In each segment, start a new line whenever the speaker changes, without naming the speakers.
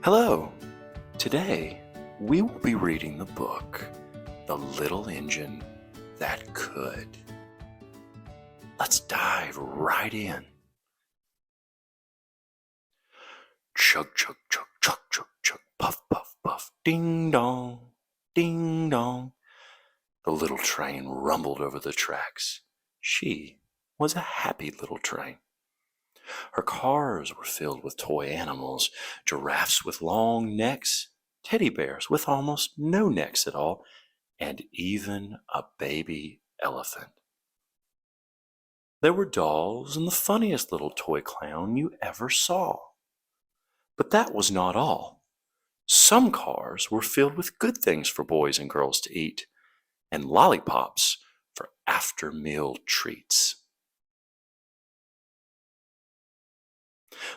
Hello! Today, we will be reading the book, The Little Engine That Could. Let's dive right in. Chug, chug, chug, chug, chug, chug, puff, puff, puff, ding dong, ding dong. The little train rumbled over the tracks. She was a happy little train. Her cars were filled with toy animals, giraffes with long necks, teddy bears with almost no necks at all, and even a baby elephant. There were dolls and the funniest little toy clown you ever saw. But that was not all. Some cars were filled with good things for boys and girls to eat, and lollipops for after-meal treats.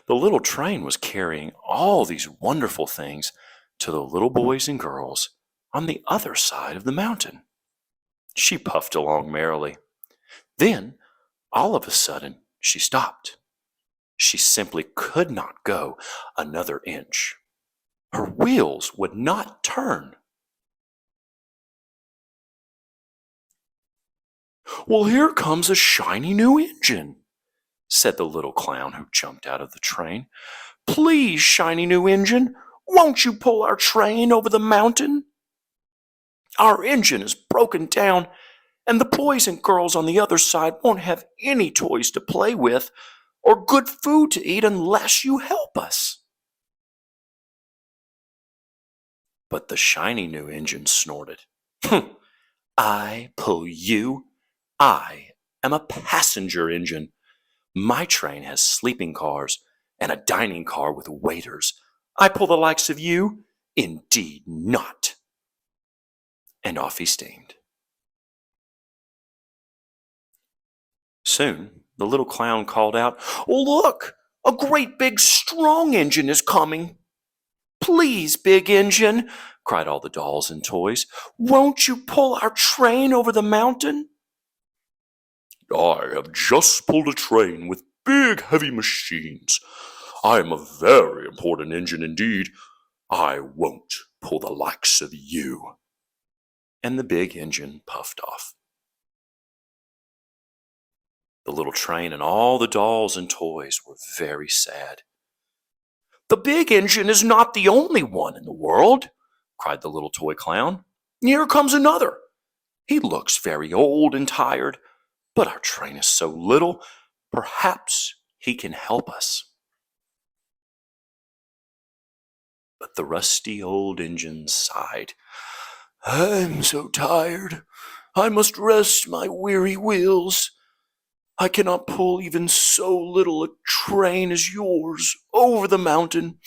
The little train was carrying all these wonderful things to the little boys and girls on the other side of the mountain. She puffed along merrily. Then, all of a sudden, she stopped. She simply could not go another inch. Her wheels would not turn. "Well, here comes a shiny new engine," said the little clown who jumped out of the train. "Please, shiny new engine, won't you pull our train over the mountain? Our engine is broken down, and the boys and girls on the other side won't have any toys to play with or good food to eat unless you help us." But the shiny new engine snorted. "I pull you? I am a passenger engine. My train has sleeping cars and a dining car with waiters. I pull the likes of you? Indeed not." And off he steamed. Soon, the little clown called out, "Oh, look! A great big strong engine is coming." "Please, big engine," cried all the dolls and toys, "won't you pull our train over the mountain?" "I have just pulled a train with big heavy machines. I am a very important engine indeed. I won't pull the likes of you." And the big engine puffed off. The little train and all the dolls and toys were very sad. "The big engine is not the only one in the world," cried the little toy clown. "Here comes another. He looks very old and tired, but our train is so little, perhaps he can help us." But the rusty old engine sighed. "I'm so tired. I must rest my weary wheels. I cannot pull even so little a train as yours over the mountain.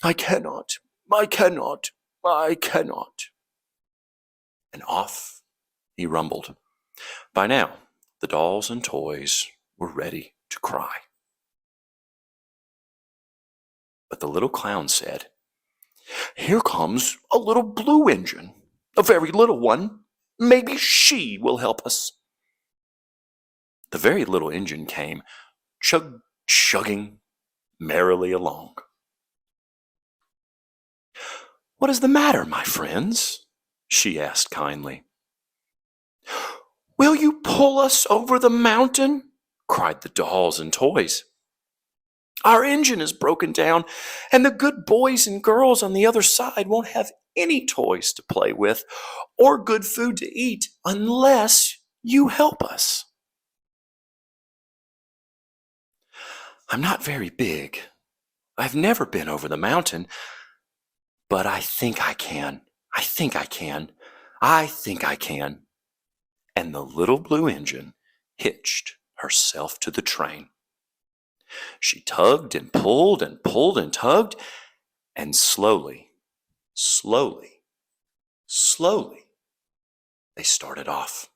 I cannot, I cannot, I cannot." And off he rumbled. By now, the dolls and toys were ready to cry. But the little clown said, "Here comes a little blue engine, a very little one. Maybe she will help us." The very little engine came, chugging merrily along. "What is the matter, my friends?" she asked kindly. "Will you pull us over the mountain?" cried the dolls and toys. "Our engine is broken down, and the good boys and girls on the other side won't have any toys to play with or good food to eat unless you help us." "I'm not very big. I've never been over the mountain, but I think I can. I think I can. I think I can." And the little blue engine hitched herself to the train. She tugged and pulled and pulled and tugged, and slowly, slowly, slowly, they started off.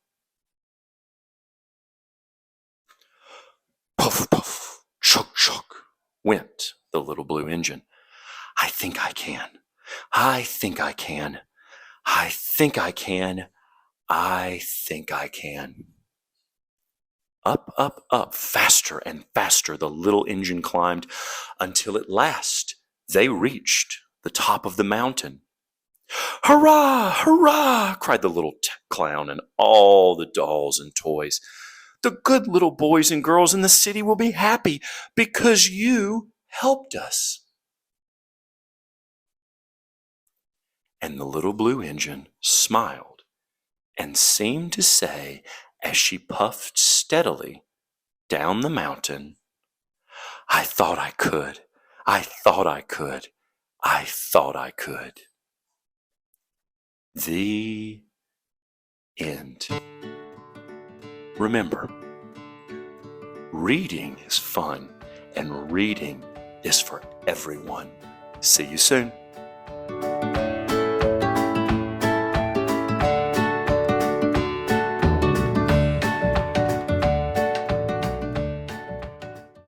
Puff, puff, chug, chug, went the little blue engine. "I think I can. I think I can. I think I can. I think I can." Up, up, up, faster and faster the little engine climbed, until at last They reached the top of the mountain. "Hurrah! Hurrah!" cried the little clown and all the dolls and toys. "The good little boys and girls in the city will be happy because you helped us." And the little blue engine smiled and seemed to say, as she puffed steadily down the mountain, "I thought I could. I thought I could. I thought I could." The end. Remember, reading is fun and reading is for everyone. See you soon.